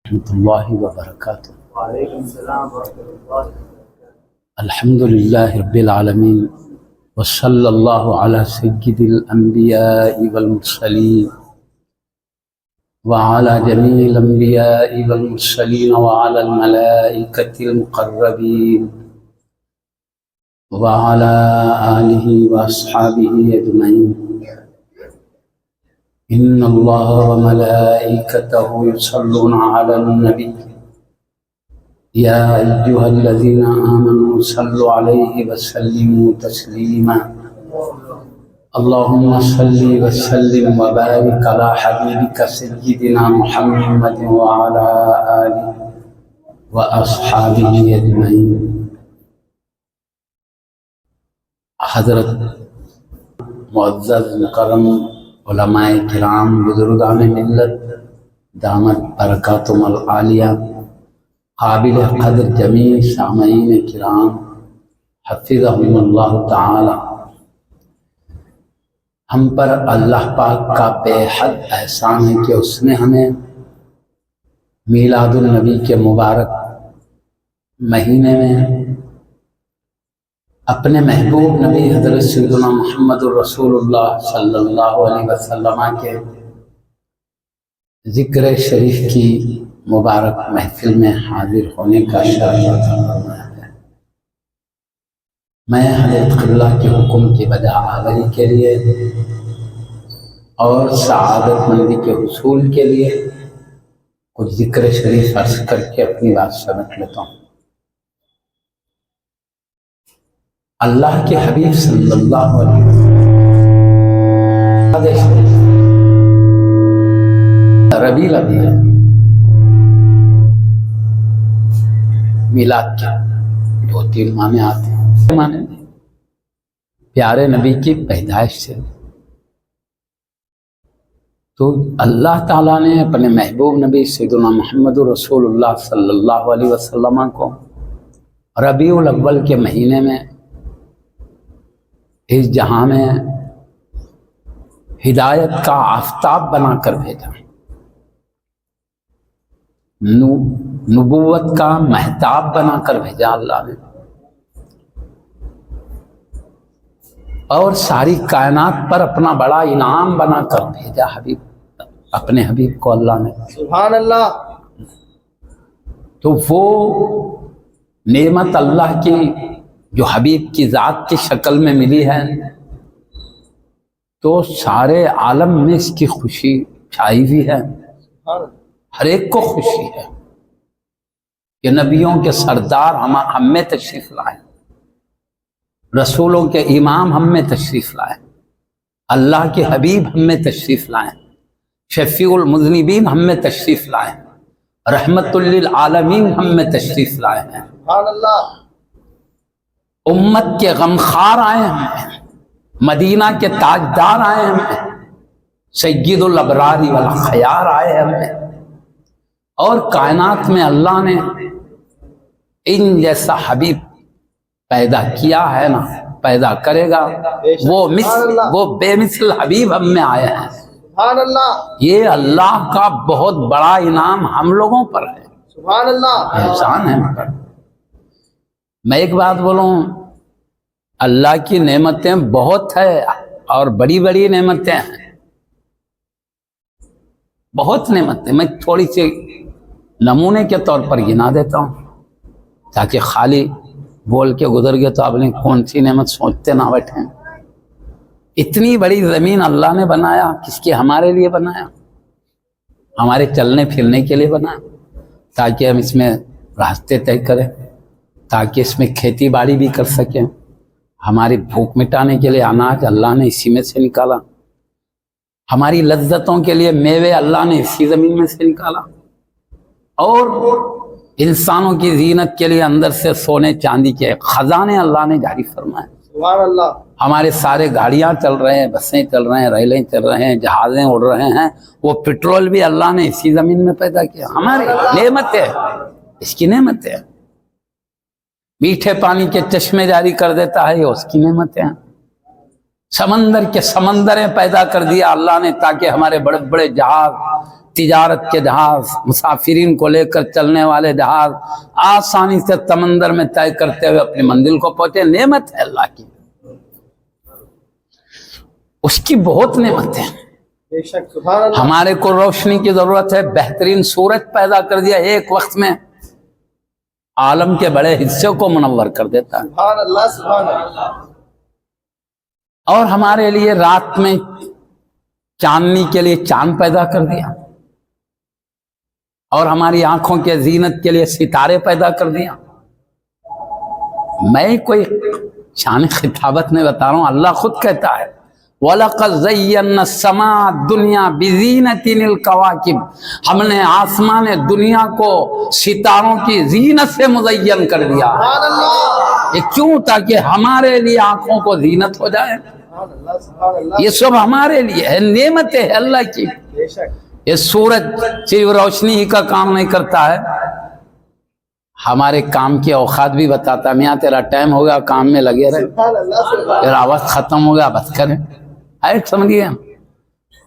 ورحمۃ اللہ وبرکاتہ۔ وعلیکم السلام ورحمۃ اللہ وبرکاتہ۔ الحمد للہ رب العالمین وصلی اللہ علی سید الانبیاء والمرسلین وعلی جمیع الانبیاء والمرسلین وعلی الملائکۃ المقربین وعلی آلہ واصحابہ اجمعین۔ ان اللہ وملائکتہ یصلون علی النبی یا ایھا الذین آمنوا صلوا علیہ وسلموا تسلیما۔ اللہم صل وسلم وبارک علی حبیبک سیدنا محمد وعلی آلہ واصحابہ اجمعین۔ حضرت معزز مکرم علماء کرام، بزرگان ملت دامت برکاتہم العالیہ، قابل قدر جمیع سامعین کرام حفظہم اللہ تعالی، ہم پر اللہ پاک کا بے حد احسان ہے کہ اس نے ہمیں میلاد النبی کے مبارک مہینے میں اپنے محبوب نبی حضرت سیدنا محمد الرسول اللہ صلی اللہ علیہ وسلم کے ذکر شریف کی مبارک محفل میں حاضر ہونے کا شرف عطا فرمایا ہے۔ میں حضرت قبلہ کے حکم کی بجا آوری کے لیے اور سعادت مندی کے حصول کے لیے کچھ ذکر شریف عرض کر کے اپنی بات سمیٹ لیتا ہوں۔ اللہ کے حبیب صلی اللہ علیہ وسلم ربیع الاول ہے، میلاد کے 2-3 معنی آتے ہیں، معنی نہیں، پیارے نبی کی پیدائش سے۔ تو اللہ تعالیٰ نے اپنے محبوب نبی سیدنا محمد رسول اللہ صلی اللہ علیہ وسلم کو ربیع الاول کے مہینے میں اس جہاں میں ہدایت کا آفتاب بنا کر بھیجا، نبوت کا مہتاب بنا کر بھیجا اللہ نے، اور ساری کائنات پر اپنا بڑا انعام بنا کر بھیجا حبیب، اپنے حبیب کو اللہ نے۔ سبحان اللہ۔ تو وہ نعمت اللہ کی جو حبیب کی ذات کی شکل میں ملی ہے، تو سارے عالم میں اس کی خوشی چھائی ہوئی ہے، ہر ایک کو خوشی ہے کہ نبیوں کے سردار ہم میں تشریف لائے، رسولوں کے امام ہم میں تشریف لائے، اللہ کے حبیب ہم میں تشریف لائے، شفیع المذنبین ہم میں تشریف لائے، رحمت للعالمین ہم میں تشریف لائے ہیں۔ سبحان اللہ۔ امت کے غمخوار آئے ہیں، مدینہ کے تاجدار آئے ہیں، سید الابرار والخیار آئے ہیں، اور کائنات میں اللہ نے ان جیسا حبیب پیدا کیا ہے نا، پیدا کرے گا، وہ بے مثل حبیب ہم میں آئے ہیں۔ سبحان اللہ۔ یہ اللہ کا بہت بڑا انعام ہم لوگوں پر ہے، سبحان اللہ۔ احسان ہے ہم پر۔ میں ایک بات بولوں، اللہ کی نعمتیں بہت ہے اور بڑی بڑی نعمتیں ہیں، بہت نعمتیں، میں تھوڑی سی نمونے کے طور پر گنا دیتا ہوں تاکہ خالی بول کے گزر گئے تو آپ نے کون سی نعمت سوچتے نہ بیٹھیں۔ اتنی بڑی زمین اللہ نے بنایا، کس کے؟ ہمارے لیے بنایا، ہمارے چلنے پھرنے کے لیے بنایا، تاکہ ہم اس میں راستے طے کریں، تاکہ اس میں کھیتی باڑی بھی کر سکیں۔ ہماری بھوک مٹانے کے لیے اناج اللہ نے اسی میں سے نکالا، ہماری لذتوں کے لیے میوے اللہ نے اسی زمین میں سے نکالا، اور انسانوں کی زینت کے لیے اندر سے سونے چاندی کے خزانے اللہ نے جاری فرمائے۔ سبحان اللہ۔ ہمارے سارے گاڑیاں چل رہے ہیں، بسیں چل رہے ہیں، ریلیں چل رہے ہیں، جہازیں اڑ رہے ہیں، وہ پٹرول بھی اللہ نے اسی زمین میں پیدا کیا، ہماری نعمت ہے، اس کی نعمت ہے۔ میٹھے پانی کے چشمے جاری کر دیتا ہے، یہ اس کی نعمت ہے۔ سمندر کے سمندریں پیدا کر دیا اللہ نے تاکہ ہمارے بڑے بڑے جہاز تجارت کے جہاز، مسافرین کو لے کر چلنے والے جہاز آسانی سے سمندر میں طے کرتے ہوئے اپنی منزل کو پہنچے، نعمت ہے اللہ کی، اس کی بہت نعمت ہے۔ بے شک سبحان اللہ۔ ہمارے کو روشنی کی ضرورت ہے، بہترین سورج پیدا کر دیا، ایک وقت میں عالم کے بڑے حصے کو منور کر دیتا ہے۔ سبحان اللہ سبحان اللہ۔ اور ہمارے لیے رات میں چاندنی کے لیے چاند پیدا کر دیا، اور ہماری آنکھوں کے زینت کے لیے ستارے پیدا کر دیا۔ میں کوئی شان خطابت نہیں بتا رہا ہوں، اللہ خود کہتا ہے وَلَقَدْ زَيَّنَّا السَّمَاءَ الدُّنْيَا بِزِينَةٍ الْكَوَاكِبِ، ہم نے آسمان دنیا کو ستاروں کی زینت سے مزین کر دیا ہے۔ سبحان اللہ یہ کیوں؟ تاکہ ہمارے لیے آنکھوں کو زینت ہو جائے۔ سبحان اللہ سبحان اللہ۔ یہ سب ہمارے لیے ہے، نعمتیں ہے اللہ کی۔ بے شک یہ سورج صرف روشنی ہی کا کام نہیں کرتا ہے، ہمارے کام کی اوقات بھی بتاتا ہے۔ میاں تیرا ٹائم ہو گیا، کام میں لگے رہے، سبحان اللہ سبحان تیرا وقت ختم ہو گیا، بس کریں، سمجھیے۔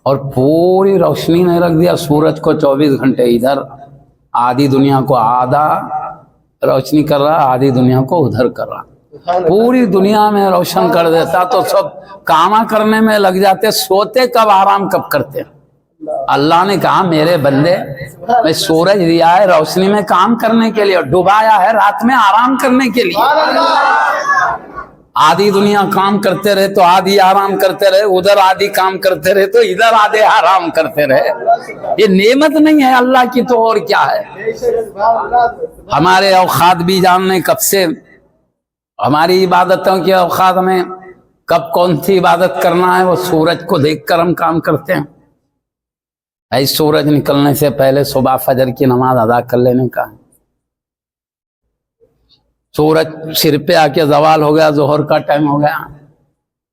اور پوری روشنی نہیں رکھ دیا سورج کو 24 گھنٹے ادھر، آدھی دنیا کو آدھا روشنی کر رہا، آدھی دنیا کو ادھر کر رہا، اللہ۔ پوری دنیا میں روشن کر دیتا تو سب کاما کرنے میں لگ جاتے، سوتے کب آرام کب کرتے۔ اللہ نے کہا میرے بندے میں سورج دیا ہے روشنی میں کام کرنے کے لیے، ڈبایا ہے رات میں آرام کرنے کے لیے۔ سبحان اللہ۔ آدھی دنیا کام کرتے رہے تو آدھی آرام کرتے رہے، ادھر آدھی کام کرتے رہے تو ادھر آدھے آرام کرتے رہے۔ یہ نعمت نہیں ہے اللہ کی تو اور کیا ہے؟ بے شک سبحان اللہ۔ ہمارے اوقات بھی جاننے کب سے، ہماری عبادتوں کے اوقات میں کب کون سی عبادت کرنا ہے وہ سورج کو دیکھ کر ہم کام کرتے ہیں۔ ایسے سورج نکلنے سے پہلے صبح فجر کی نماز ادا کر لینے کا، سورج سر پہ آ کے زوال ہو گیا، ظہر کا ٹائم ہو گیا،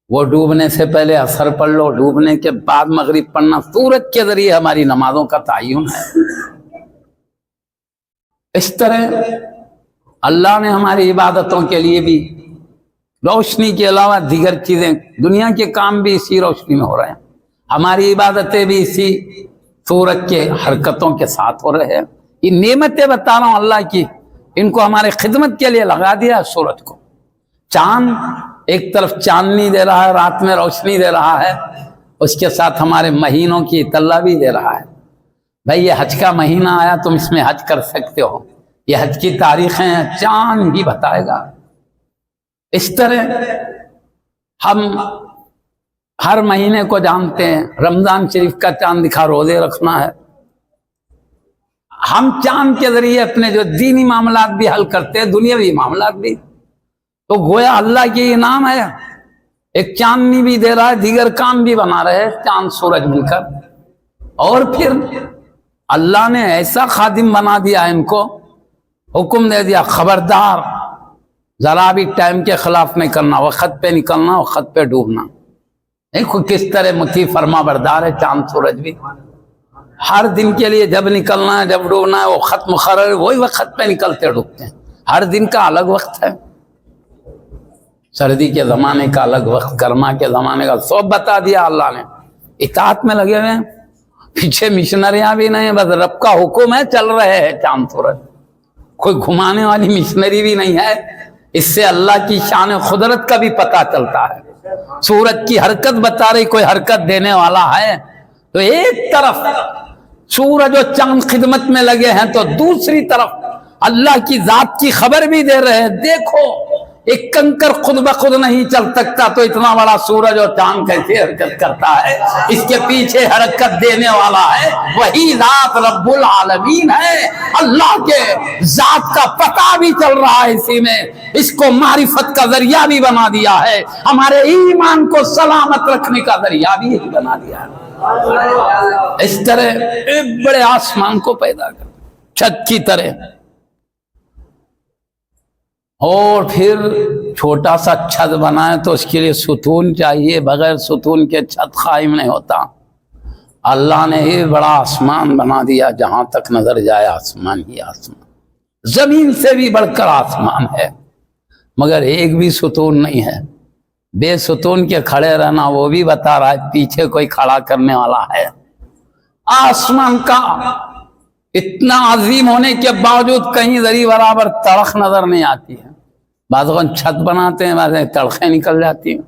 وہ ڈوبنے سے پہلے عصر پڑھ لو، ڈوبنے کے بعد مغرب پڑھنا، سورج کے ذریعے ہماری نمازوں کا تعین ہے۔ اس طرح اللہ نے ہماری عبادتوں کے لیے بھی روشنی کے علاوہ دیگر چیزیں، دنیا کے کام بھی اسی روشنی میں ہو رہے ہیں، ہماری عبادتیں بھی اسی سورج کے حرکتوں کے ساتھ ہو رہے ہیں۔ یہ نعمتیں بتا رہا ہوں اللہ کی، ان کو ہمارے خدمت کے لیے لگا دیا سورج کو۔ چاند ایک طرف چاندنی دے رہا ہے، رات میں روشنی دے رہا ہے، اس کے ساتھ ہمارے مہینوں کی اطلاع بھی دے رہا ہے۔ بھائی یہ حج کا مہینہ آیا، تم اس میں حج کر سکتے ہو، یہ حج کی تاریخیں چاند ہی بتائے گا۔ اس طرح ہم ہر مہینے کو جانتے ہیں، رمضان شریف کا چاند دکھا، روزے رکھنا ہے۔ ہم چاند کے ذریعے اپنے جو دینی معاملات بھی حل کرتے ہیں، دنیاوی معاملات بھی، تو گویا اللہ کی انعام ہے، ایک چاندنی بھی دے رہا ہے، دیگر کام بھی بنا رہے ہیں چاند سورج مل کر۔ اور پھر اللہ نے ایسا خادم بنا دیا ان کو، حکم دے دیا خبردار ذرا بھی ٹائم کے خلاف نہیں کرنا، وقت پہ نکلنا، وقت پہ ڈوبنا۔ دیکھو کس طرح مطیع فرما بردار ہے چاند سورج بھی، ہر دن کے لیے جب نکلنا ہے جب ڈوبنا ہے وہ خط مقرر، وہی وقت پہ نکلتے ڈوبتے ہیں، ہر دن کا الگ وقت ہے، سردی کے زمانے کا الگ وقت، گرما کے زمانے کا، سب بتا دیا اللہ نے۔ اطاعت میں لگے ہوئے ہیں، پیچھے مشنریاں بھی نہیں، بس رب کا حکم ہے، چل رہے ہیں چاند سورج، کوئی گھمانے والی مشنری بھی نہیں ہے۔ اس سے اللہ کی شان قدرت کا بھی پتہ چلتا ہے، سورج کی حرکت بتا رہی، کوئی حرکت دینے والا ہے۔ تو ایک طرف سورج و چاند خدمت میں لگے ہیں تو دوسری طرف اللہ کی ذات کی خبر بھی دے رہے ہیں، دیکھو ایک کنکر خود بخود نہیں چل سکتا تو اتنا بڑا سورج اور چاند کیسے حرکت کرتا ہے، اس کے پیچھے حرکت دینے والا ہے وہی ذات رب العالمین ہے۔ اللہ کے ذات کا پتہ بھی چل رہا ہے اسی میں، اس کو معرفت کا ذریعہ بھی بنا دیا ہے، ہمارے ایمان کو سلامت رکھنے کا ذریعہ بھی یہی بنا دیا ہے۔ اس طرح ایک بڑے آسمان کو پیدا کر چھت کی طرح، اور پھر چھوٹا سا چھت بنائے تو اس کے لیے ستون چاہیے، بغیر ستون کے چھت قائم نہیں ہوتا۔ اللہ نے ہی بڑا آسمان بنا دیا، جہاں تک نظر جائے آسمان ہی آسمان، زمین سے بھی بڑھ کر آسمان ہے، مگر ایک بھی ستون نہیں ہے، بے ستون کے کھڑے رہنا وہ بھی بتا رہا ہے پیچھے کوئی کھڑا کرنے والا ہے، آسمان کا اتنا عظیم ہونے کے باوجود کہیں ذری برابر تڑخ نظر نہیں آتی ہے. بعض اوقات چھت بناتے ہیں بعض تڑخیں نکل جاتی ہیں,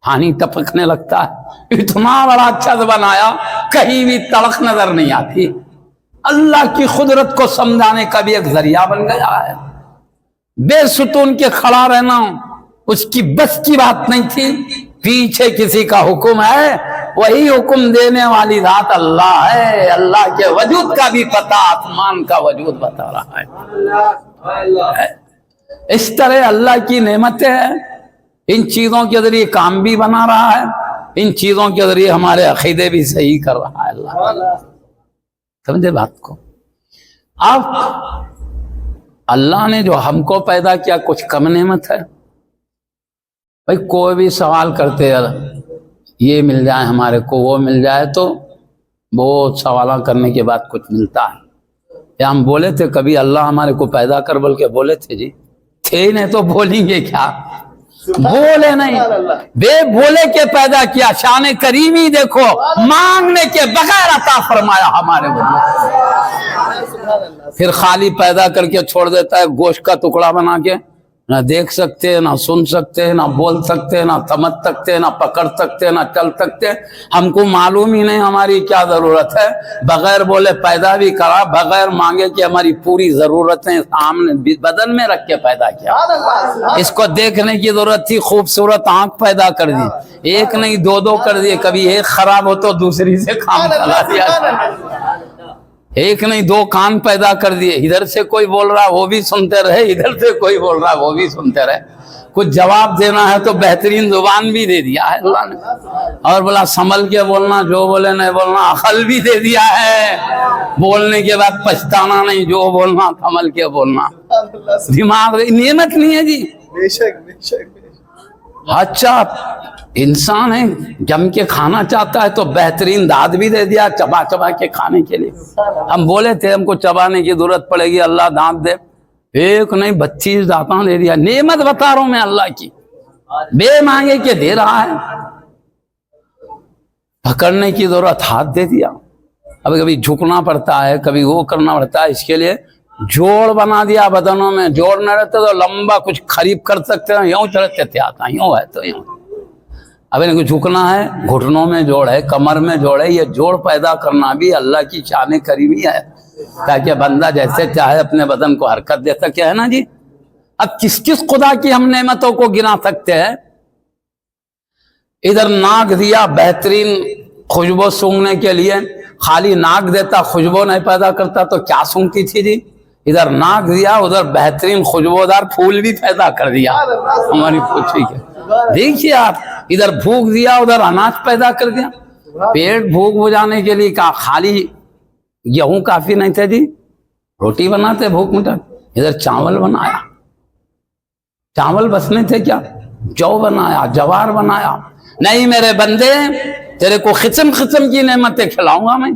پانی ٹپکنے لگتا ہے. اتنا بڑا چھت بنایا کہیں بھی تڑخ نظر نہیں آتی. اللہ کی قدرت کو سمجھانے کا بھی ایک ذریعہ بن گیا ہے. بے ستون کے کھڑا رہنا اس کی بس کی بات نہیں تھی. پیچھے کسی کا حکم ہے, وہی حکم دینے والی ذات اللہ ہے. اللہ کے وجود کا بھی پتہ آسمان کا وجود بتا رہا ہے. اس طرح اللہ کی نعمتیں ہیں. ان چیزوں کے ذریعے کام بھی بنا رہا ہے, ان چیزوں کے ذریعے ہمارے عقیدے بھی صحیح کر رہا ہے اللہ. سمجھے بات کو. اب اللہ نے جو ہم کو پیدا کیا کچھ کم نعمت ہے؟ بھائی کوئی بھی سوال کرتے ہیں یہ مل جائے ہمارے کو وہ مل جائے, تو بہت سوالہ کرنے کے بعد کچھ ملتا ہے. یا ہم بولے تھے کبھی اللہ ہمارے کو پیدا کر بول کے بولے تھے؟ جی تھے ہی نہیں تو بولیں گے کیا؟ بولے نہیں, بے بولے کے پیدا کیا. شان کریمی دیکھو, مانگنے کے بغیر عطا فرمایا ہمارے کو. پھر خالی پیدا کر کے چھوڑ دیتا ہے گوشت کا ٹکڑا بنا کے. نہ دیکھ سکتے, نہ سن سکتے, نہ بول سکتے, نہ سمجھ سکتے, نہ پکڑ سکتے, نہ چل سکتے. ہم کو معلوم ہی نہیں ہماری کیا ضرورت ہے. بغیر بولے پیدا بھی کرا, بغیر مانگے کہ ہماری پوری ضرورتیں سامنے بدن میں رکھ کے پیدا کیا. اس کو دیکھنے کی ضرورت تھی, خوبصورت آنکھ پیدا کر دی, ایک نہیں دو کر دیے. کبھی ایک خراب ہو تو دوسری سے کام چلا دیا. ایک نہیں دو کان پیدا کر دیے, ادھر سے کوئی بول رہا وہ بھی سنتے رہے, ادھر سے کوئی بول رہا وہ بھی سنتے رہے. کچھ جواب دینا ہے تو بہترین زبان بھی دے دیا ہے اللہ نے, اور بولا سنبھل کے بولنا, جو بولے نہیں بولنا. عقل بھی دے دیا ہے, بولنے کے بعد پچھتانا نہیں, جو بولنا سنبھل کے بولنا. دماغ نعمت نہیں ہے جی. اچھا انسان ہے, جم کے کھانا چاہتا ہے تو بہترین دانت بھی دے دیا چبا چبا کے کھانے کے لیے. ہم بولے تھے ہم کو چبانے کی ضرورت پڑے گی, اللہ دانت دے. ایک نہیں 32 دانتاں دے دیا. نعمت بتا رہا ہوں میں اللہ کی, بے مانگے کے دے رہا ہے. پکڑنے کی ضرورت ہاتھ دے دیا. اب کبھی جھکنا پڑتا ہے, کبھی وہ کرنا پڑتا ہے. اس کے لیے جوڑ بنا دیا بدنوں میں. جوڑ نہ رہتے تو لمبا کچھ خرید کر سکتے ہیں, یوں چڑھتے تھے آتا, یوں ہے تو یوں. اب ان کو جھکنا ہے, گھٹنوں میں جوڑ ہے, کمر میں جوڑ ہے. یہ جوڑ پیدا کرنا بھی اللہ کی شان کریمی ہے, تاکہ بندہ جیسے چاہے اپنے بدن کو حرکت دے سکے, ہے نا جی. اب کس کس خدا کی ہم نعمتوں کو گنا سکتے ہیں. ادھر ناک دیا بہترین خوشبو سونگنے کے لیے, خالی ناک دیتا خوشبو نہیں پیدا کرتا تو کیا سونگتی تھی جی. ادھر ناک دیا, ادھر بہترین خوشبودار پھول بھی پیدا کر دیا ہماری پوچھی کے. دیکھیے آپ, ادھر بھوک دیا, ادھر اناج پیدا کر دیا. پیٹ بھوک بجھانے کے لیے کہا خالی گیہوں کافی نہیں تھے جی, روٹی بناتے بھوک مٹا. ادھر چاول بنایا, چاول بس نہیں تھے کیا, جو بنایا, جوار بنایا. نہیں میرے بندے, تیرے کو قسم قسم کی نعمتیں کھلاؤں گا میں.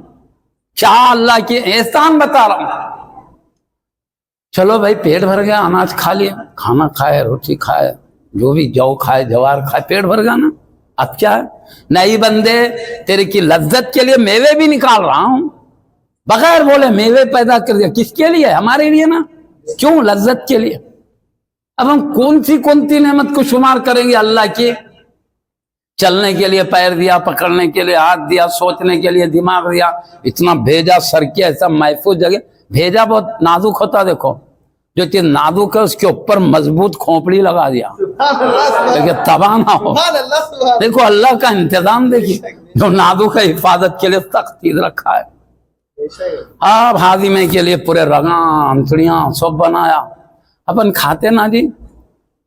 کیا اللہ کی احسان بتا رہا ہوں. چلو بھائی پیٹ بھر گیا, اناج کھا لیا, کھانا کھائے, روٹی کھائے, جو بھی جو کھائے, جوار کھائے, پیٹ بھر گیا نا. اب کیا ہے, نہیں بندے تیرے کی لذت کے لیے میوے بھی نکال رہا ہوں. بغیر بولے میوے پیدا کر دیا. کس کے لیے؟ ہمارے لیے نا. کیوں؟ لذت کے لیے. اب ہم کون سی نعمت کو شمار کریں گے اللہ کی. چلنے کے لیے پیر دیا, پکڑنے کے لیے ہاتھ دیا, سوچنے کے لیے دماغ دیا, اتنا بھیجا سر کے ایسا محفوظ جگہ بھیجا. بہت نازک ہوتا, دیکھو جو چیز نازک ہے اس کے اوپر مضبوط کھوپڑی لگا دیا لیکن تباہ نہ ہو. دیکھو اللہ کا انتظام دیکھیے, جو نازک ہے حفاظت کے لیے سخت چیز رکھا ہے. آپ ہاضمے کے لیے پورے رگاں انتڑیاں سب بنایا. اپن کھاتے نا جی,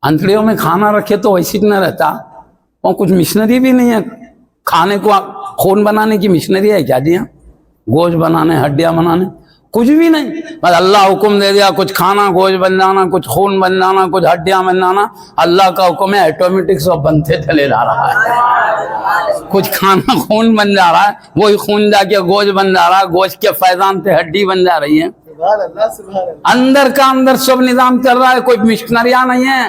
انتڑیوں میں کھانا رکھے تو ویسی نہ رہتا. اور کچھ مشنری بھی نہیں ہے کھانے کو, خون بنانے کی مشنری ہے کیا جی؟ گوشت بنانے, ہڈیاں بنانے, کچھ بھی نہیں. بس اللہ حکم دے دیا, کچھ کھانا گوشت بن جانا, کچھ خون بن جانا, کچھ ہڈیاں بن جانا. اللہ کا حکم ہے, آٹومیٹک سب بنتے چلے جا رہا ہے. کچھ کھانا خون بن جا رہا ہے, وہی خون جا کے گوشت بن جا رہا ہے, گوشت کے فیضان سے ہڈی بن جا رہی ہے. اندر کا اندر سب نظام چل رہا ہے, کوئی مشنریاں نہیں ہے.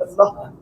اللہ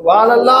سبحان اللہ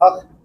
حق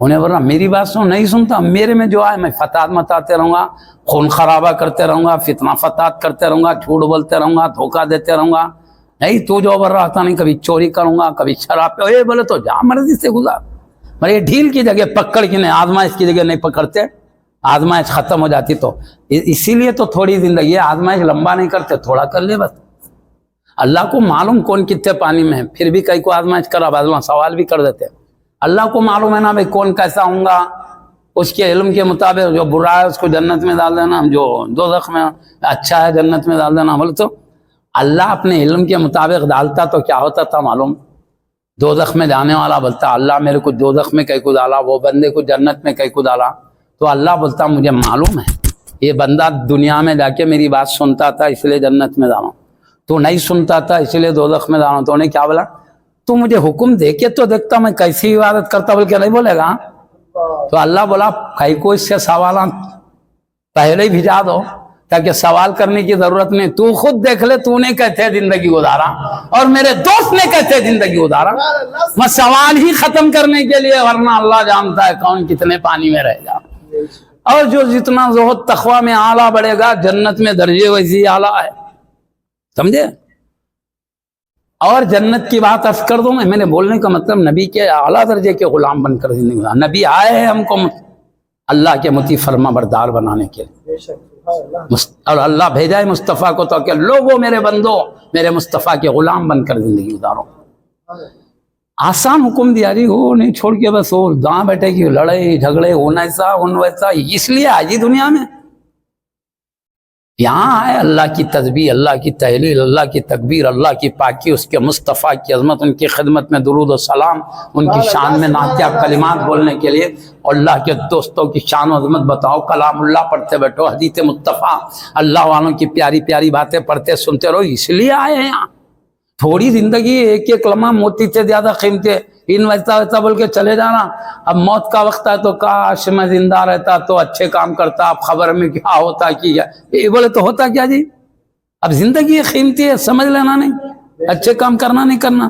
انہیں ورنہ میری بات سن نہیں سنتا، میرے میں جو آئے میں فتات متاتے رہوں گا، خون خرابہ کرتے رہوں گا، فتنہ فتات کرتے رہوں گا، جھوٹ بولتے رہوں گا، دھوکہ دیتے رہوں گا، نہیں تو جو بر رہا تھا نہیں، کبھی چوری کروں گا، کبھی شراب پہ، بولے تو جا مرضی سے گزار، پر یہ ڈھیل کی جگہ پکڑ کی نہیں، آزمائش کی جگہ نہیں پکڑتے، آزمائش ختم ہو جاتی تو اسی لیے تو تھوڑی زندگی ہے، آزمائش لمبا نہیں کرتے، تھوڑا کر لے بس۔ اللہ کو معلوم کون کتنے پانی میں ہے، پھر بھی کئی کو آزمائش کرا، بعض لوگ سوال بھی کر دیتے، اللہ کو معلوم ہے نا بھائی کون کیسا ہوں گا، اس کے علم کے مطابق جو برا ہے اس کو جنت میں ڈال دینا، جو دوزخ میں اچھا ہے جنت میں ڈال دینا۔ بولے تو اللہ اپنے علم کے مطابق ڈالتا تو کیا ہوتا تھا معلوم؟ دوزخ میں جانے والا بولتا اللہ میرے کو دوزخ میں کئی کو ڈالا، وہ بندے کو جنت میں کئی کو ڈالا، تو اللہ بولتا مجھے معلوم ہے یہ بندہ دنیا میں جا کے میری بات سنتا تھا اس لیے جنت میں ڈالا، تو نہیں سنتا تھا اس لیے دوزخ میں ڈالا۔ تو انہیں کیا بولا؟ تو مجھے حکم دے کے تو دیکھتا میں کیسی عبادت کرتا، بول کے نہیں بولے گا؟ تو اللہ بولا کئی کو اس سے سوالات پہلے ہی بھیجا دو تاکہ سوال کرنے کی ضرورت نہیں، تو خود دیکھ لے، تو نے کیسے زندگی گزارا اور میرے دوست نے کیسے زندگی گزارا، میں سوال ہی ختم کرنے کے لیے، ورنہ اللہ جانتا ہے کون کتنے پانی میں رہے گا۔ اور جو جتنا زہد تقوی میں اعلیٰ بڑھے گا جنت میں درجے ویسی اعلیٰ ہے، سمجھے؟ اور جنت کی بات عرض کر دوں میں نے بولنے کا مطلب نبی کے اعلیٰ درجے کے غلام بن کر زندگی گزارا، نبی آئے ہیں ہم کو اللہ کے مطیع فرما بردار بنانے کے لیے، اور اللہ بھیجا ہے مصطفیٰ کو تو کہ لوگوں میرے بندو میرے مصطفیٰ کے غلام بن کر زندگی گزارو۔ آسان حکم دیا جی، وہ نہیں چھوڑ کے بس وہ جہاں بیٹھے کی لڑائی جھگڑے ان ایسا ان ویسا، اس لیے آجی دنیا میں یہاں ہے اللہ کی تسبیح، اللہ کی تحلیل، اللہ کی تکبیر، اللہ کی پاکی، اس کے مصطفیٰ کی عظمت، ان کی خدمت میں درود و سلام، ان کی شان میں نعتیہ کلمات بولنے کے لیے، اور اللہ کے دوستوں کی شان و عظمت بتاؤ، کلام اللہ پڑھتے بیٹھو، حدیث مصطفیٰ، اللہ والوں کی پیاری پیاری باتیں پڑھتے سنتے رہو، اس لیے آئے ہیں یہاں۔ تھوڑی زندگی ایک ایک لمحہ موتی سے زیادہ قیمتی ہے، ان ویسا ویسا بول کے چلے جانا، اب موت کا وقت ہے تو کاش میں زندہ رہتا تو اچھے کام کرتا، اب خبر میں کیا ہوتا کیا، یہ بولے تو ہوتا کیا جی؟ اب زندگی قیمتی ہے، سمجھ لینا نہیں، اچھے کام کرنا نہیں کرنا۔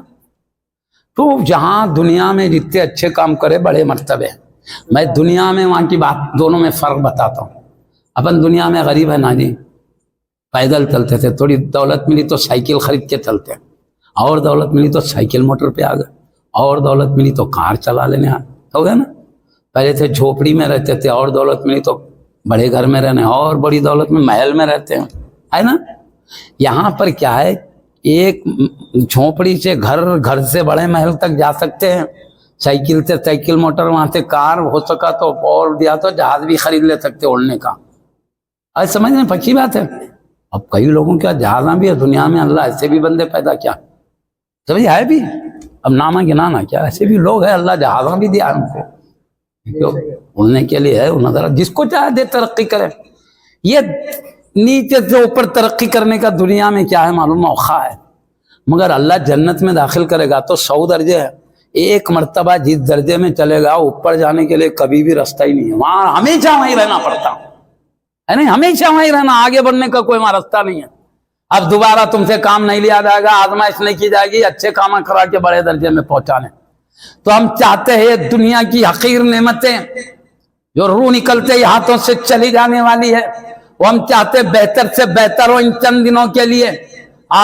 تو جہاں دنیا میں جتنے اچھے کام کرے بڑے مرتبے ہیں، میں دنیا میں وہاں کی بات دونوں میں فرق بتاتا ہوں۔ اپن دنیا میں غریب ہے نا جی، پیدل چلتے تھے، تھوڑی دولت ملی تو سائیکل خرید کے چلتے ہیں، اور دولت ملی تو سائیکل موٹر پہ آ گئے، اور دولت ملی تو کار چلا لینے آ ہو گئے نا۔ پہلے تھے جھوپڑی میں رہتے تھے، اور دولت ملی تو بڑے گھر میں رہنے، اور بڑی دولت میں محل میں رہتے ہیں، ہے نا۔ یہاں پر کیا ہے، ایک جھوپڑی سے گھر سے بڑے محل تک جا سکتے ہیں، سائیکل سے سائیکل موٹر، وہاں سے کار، ہو سکا تو اور دیا تو جہاز بھی خرید لے سکتے اڑنے کا۔ آج سمجھ میں پکی بات ہے۔ اب کئی لوگوں کے جہازاں بھی ہے دنیا میں، اللہ ایسے بھی بندے پیدا کیا، سمجھ ہے بھی، اب نامہ گنانا کیا، ایسے بھی لوگ ہیں، اللہ جہازاں بھی دیا ان کو اڑنے کے لیے ہے، نظر جس کو چاہے دے ترقی کرے۔ یہ نیچے سے اوپر ترقی کرنے کا دنیا میں کیا ہے معلوم، موقع ہے، مگر اللہ جنت میں داخل کرے گا تو 100 درجے ہے، ایک مرتبہ جس درجے میں چلے گا اوپر جانے کے لیے کبھی بھی رستہ ہی نہیں ہے، وہاں ہمیشہ وہیں رہنا پڑتا ہے، نہیں ہمیشہ وہیں رہنا، آگے بڑھنے کا کوئی وہاں رستہ نہیں ہے۔ اب دوبارہ تم سے کام نہیں لیا جائے گا، آزمائش نہیں کی جائے گی اچھے کام کرا کے بڑے درجے میں پہنچانے۔ تو ہم چاہتے ہیں دنیا کی حقیر نعمتیں جو روح نکلتے ہی ہاتھوں سے چلی جانے والی ہے، وہ ہم چاہتے بہتر سے بہتر ہو ان چند دنوں کے لیے،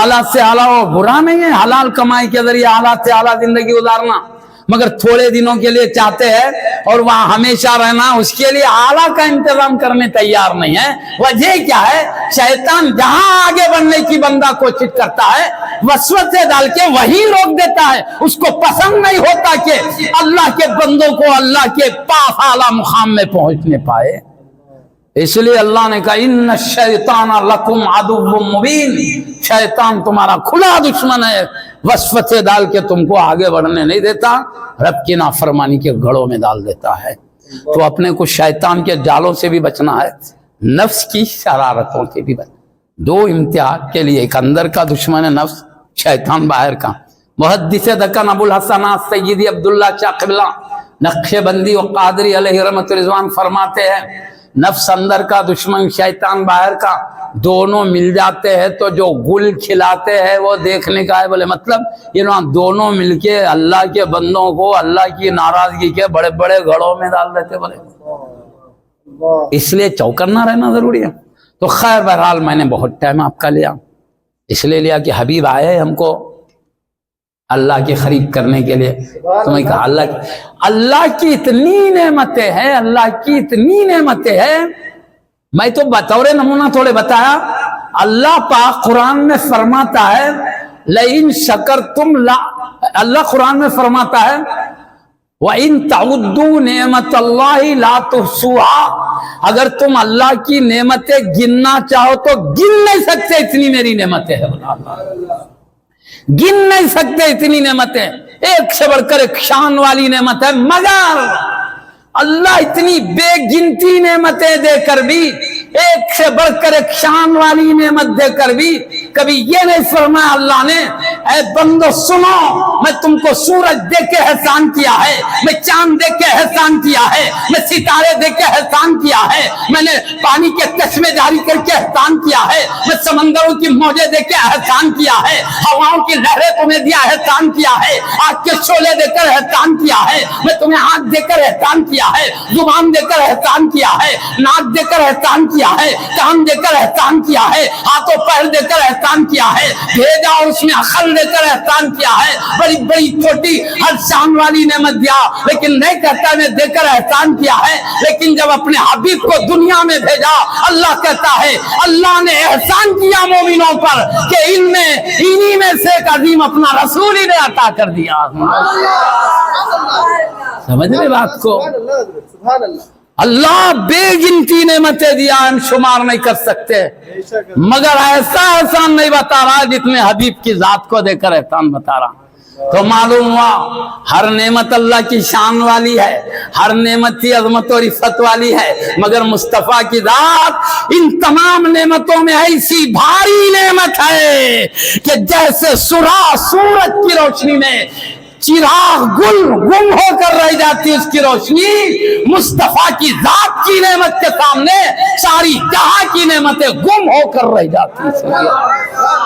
اعلیٰ سے اعلیٰ ہو، برا نہیں ہے حلال کمائی کے ذریعے اعلیٰ سے اعلیٰ زندگی گزارنا، مگر تھوڑے دنوں کے لیے چاہتے ہیں اور وہاں ہمیشہ رہنا، اس کے لیے اعلیٰ کا انتظام کرنے تیار نہیں ہے۔ وجہ کیا ہے؟ شیطان جہاں آگے بڑھنے کی بندہ کوشش کرتا ہے وسوسے ڈال کے وہی روک دیتا ہے، اس کو پسند نہیں ہوتا کہ اللہ کے بندوں کو اللہ کے پاس اعلیٰ مقام میں پہنچنے پائے، اس لیے اللہ نے کہا ان الشیطان لکم عدو مبین، شیطان تمہارا کھلا دشمن ہے، وسوسے ڈال کے تم کو آگے بڑھنے نہیں دیتا، رب کی نافرمانی کے گھڑوں میں ڈال دیتا ہے۔ تو اپنے کو شیطان کے جالوں سے بھی بچنا ہے، نفس کی شرارتوں سے بھی بچنا۔ دو امتحان کے لیے، ایک اندر کا دشمن ہے نفس، شیطان باہر کا۔ محدث دکن ابو الحسن سیدی عبداللہ شاہ قبلہ نقش بندی و قادری علیہ رحمت رضوان فرماتے ہیں نفس اندر کا دشمن شیطان باہر کا دونوں مل جاتے ہیں تو جو گل کھلاتے ہیں وہ دیکھنے کا ہے. بولے مطلب یہ دونوں مل کے اللہ کے بندوں کو اللہ کی ناراضگی کے بڑے بڑے گھڑوں میں ڈال دیتے. بولے اس لیے چوکنا رہنا ضروری ہے. تو خیر بہرحال میں نے بہت ٹائم آپ کا لیا، اس لیے لیا کہ حبیب آئے ہم کو اللہ کی خرید کرنے کے لیے. تو میں کہا اللہ کی اتنی نعمتیں ہیں، اللہ کی اتنی نعمتیں ہیں. میں تو بطور نمونہ تھوڑے بتایا. اللہ پاک قرآن میں فرماتا ہے لئن شکرتم لا، اللہ قرآن میں فرماتا ہے وَإِن تَعُدُّوا نِعْمَةَ اللَّهِ لَا تُحْصُوهَا، اگر تم اللہ کی نعمتیں گننا چاہو تو گن نہیں سکتے، اتنی میری نعمتیں ہیں. گن نہیں سکتے اتنی نعمتیں، ایک سے بڑھ کر ایک شان والی نعمت ہے. مگر اللہ اتنی بے گنتی نعمتیں دے کر بھی، ایک سے بڑھ کر ایک شان والی نعمت دے کر بھی کبھی یہ نہیں فرمایا اللہ نے اے بندو سنو میں تم کو سورج دے کے احسان کیا ہے، میں چاند دے کے احسان کیا ہے، میں ستارے دے کے احسان کیا ہے، میں نے پانی کے چشمے جاری کر کے احسان کیا ہے، میں سمندروں کی موجیں دے کے احسان کیا ہے، ہواؤں کی لہریں تمہیں دیا احسان کیا ہے، آگ کے شعلے دے کر احسان کیا ہے، میں تمہیں آنکھ دے کر احسان کیا ہے، زبان دے کر احسان کیا ہے، ناک دے کر احسان کیا ہے، کان دے کر احسان کیا ہے، ہاتھوں پیر دے کر احسان کیا ہے، بھیجا اور اس میں عقل دے کر احسان کیا ہے، بڑی بڑی چھوٹی ہر شان والی نعمت دیا، لیکن نہیں کہتا میں دے کر احسان کیا ہے. لیکن جب اپنے حبیب کو دنیا میں بھیجا اللہ کہتا ہے اللہ نے احسان کیا مومنوں پر کہ انہی میں سے ایک عظیم اپنا رسول ہی نے عطا کر دیا. سمجھ رہے بات کو؟ اللہ بے گنتی نعمتیں دیا، ہم شمار نہیں کر سکتے، مگر ایسا احسان نہیں بتا رہا جتنے حبیب کی ذات کو دے کر احسان بتا رہا. تو معلوم ہوا ہر نعمت اللہ کی شان والی ہے، ہر نعمت کی عظمت اور عفت والی ہے، مگر مصطفیٰ کی ذات ان تمام نعمتوں میں ایسی بھاری نعمت ہے کہ جیسے سورج کی روشنی میں چراغ گم ہو کر رہ جاتی اس کی روشنی، مصطفیٰ کی ذات کی نعمت کے سامنے ساری جہاں کی نعمتیں گم ہو کر رہ جاتی. اس لیے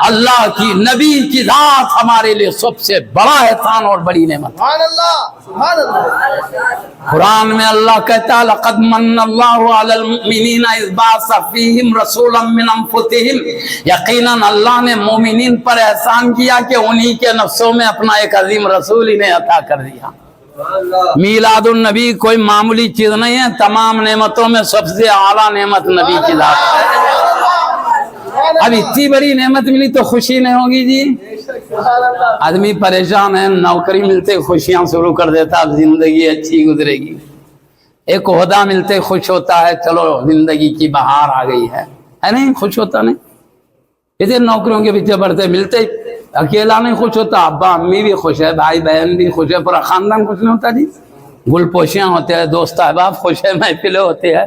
اللہ کی نبی کی ذات ہمارے لیے سب سے بڑا احسان اور بڑی نعمت. قرآن میں اللہ کہتا لقد من اللہ علی المؤمنین اذ بعث فیہم رسولا من انفسہم، یقیناً اللہ نے مومنین پر احسان کیا کہ انہی کے نفسوں میں اپنا ایک عظیم رسول انہیں عطا کر دیا. میلاد النبی کوئی معمولی چیز نہیں ہے، تمام نعمتوں میں سب سے اعلیٰ نعمت نبی کی ذات ہے. اب اتنی بڑی نعمت ملی تو خوشی نہیں ہوگی جی؟ آدمی پریشان ہے، نوکری ملتے خوشیاں شروع کر دیتا اب زندگی اچھی گزرے گی، ایک عہدہ ملتے خوش ہوتا ہے چلو زندگی کی بہار آ گئی ہے نہیں؟ خوش ہوتا نہیں. ادھر نوکریوں کے پیچھے بڑھتے ملتے اکیلا نہیں خوش ہوتا، ابا امی بھی خوش ہے، بھائی بہن بھی خوش ہے، پورا خاندان خوش نہیں ہوتا جی. گل پوشیاں ہوتے ہیں، دوست احباب خوش ہے، محفلیں ہوتے ہیں.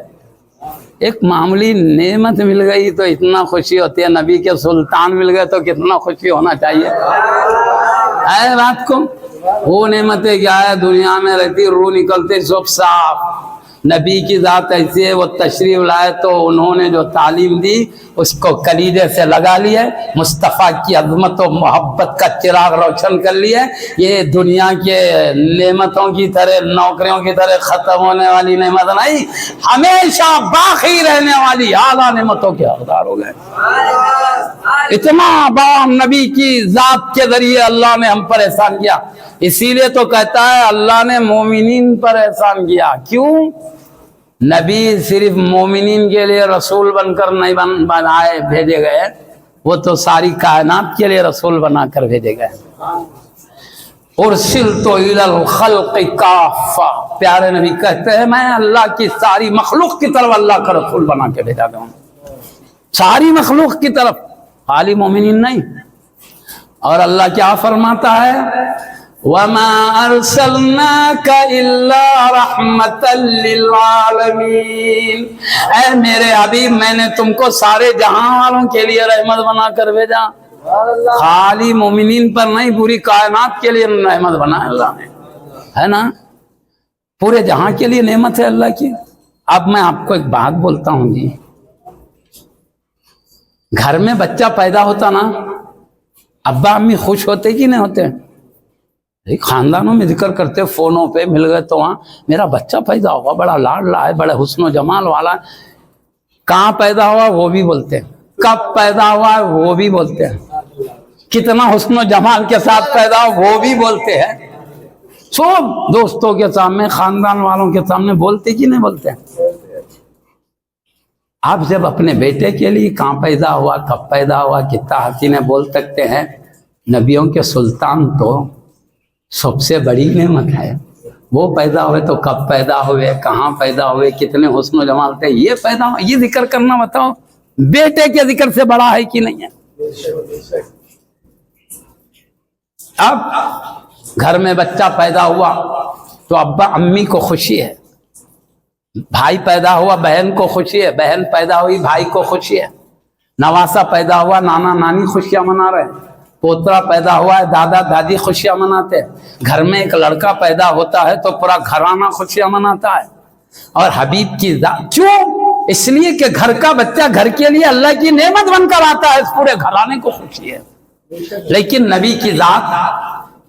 ایک معمولی نعمت مل گئی تو اتنا خوشی ہوتی ہے، نبی کے سلطان مل گئے تو کتنا خوشی ہونا چاہیے. ہے بات کو؟ وہ نعمتیں کیا ہے دنیا میں رہتی، روح نکلتے سب صاف. نبی کی ذات ایسی ہے، وہ تشریف لائے تو انہوں نے جو تعلیم دی اس کو کلیجے سے لگا لیا، مصطفیٰ کی عظمت و محبت کا چراغ روشن کر لیا. یہ دنیا کے نعمتوں کی طرح، نوکریوں کی طرح ختم ہونے والی نعمت نہیں، ہمیشہ باقی رہنے والی اعلیٰ نعمتوں کے حقدار ہو گئے. اتنا بڑا نبی کی ذات کے ذریعے اللہ نے ہم پر احسان کیا. اسی لیے تو کہتا ہے اللہ نے مومنین پر احسان کیا. کیوں؟ نبی صرف مومنین کے لیے رسول بن کر نہیں بنائے بھیجے گئے، وہ تو ساری کائنات کے لیے رسول بنا کر بھیجے گئے. ارسلت الی الخلق کافہ، پیارے نبی کہتے ہیں میں اللہ کی ساری مخلوق کی طرف اللہ کا رسول بنا کے بھیجا گیا ہوں، ساری مخلوق کی طرف، خالی مومنین نہیں. اور اللہ کیا فرماتا ہے وَمَا أَرْسَلْنَاكَ إِلَّا رَحْمَةً لِّلْعَالَمِينَ، اے میرے حبیب میں نے تم کو سارے جہاں والوں کے لیے رحمت بنا کر بھیجا، خالی مومنین پر نہیں، پوری کائنات کے لیے رحمت بنا اللہ نے، ہے نا؟ پورے جہاں کے لیے نعمت ہے اللہ کی. اب میں آپ کو ایک بات بولتا ہوں جی، گھر میں بچہ پیدا ہوتا نا، ابا امی خوش ہوتے کہ نہیں ہوتے؟ خاندانوں میں ذکر کرتے، فونوں پہ مل گئے تو وہاں میرا بچہ پیدا ہوا، بڑا لاڈلا ہے، بڑے حسن و جمال والا ہے۔ کہاں پیدا ہوا وہ بھی بولتے ہیں، کب پیدا ہوا وہ بھی بولتے ہیں، کتنا حسن و جمال کے ساتھ پیدا ہوا وہ بھی بولتے ہیں۔ سب دوستوں کے سامنے، خاندان والوں کے سامنے بولتے کہ نہیں بولتے؟ آپ جب اپنے بیٹے کے لیے کہاں پیدا ہوا، کب پیدا ہوا، کتنا حسین بول سکتے ہیں۔ نبیوں کے سلطان تو سب سے بڑی نعمت ہے، وہ پیدا ہوئے تو کب پیدا ہوئے، کہاں پیدا ہوئے، کتنے حسن و جمال تھے، یہ پیدا ہوئے، یہ ذکر کرنا بتاؤ بیٹے کے ذکر سے بڑا ہے کہ نہیں ہے؟ اب گھر میں بچہ پیدا ہوا تو ابا امی کو خوشی ہے، بھائی پیدا ہوا بہن کو خوشی ہے، بہن پیدا ہوئی بھائی کو خوشی ہے، نواسا پیدا ہوا نانا نانی خوشیاں منا رہے ہیں، پوترا پیدا ہوا ہے دادا دادی خوشیاں مناتے ہیں، گھر میں ایک لڑکا پیدا ہوتا ہے تو پورا گھرانہ خوشیاں مناتا ہے۔ اور حبیب کی ذات کیوں؟ اس لیے کہ گھر کا بچہ گھر کے لیے اللہ کی نعمت بن کر آتا ہے، اس پورے گھرانے کو خوشی ہے۔ لیکن نبی کی ذات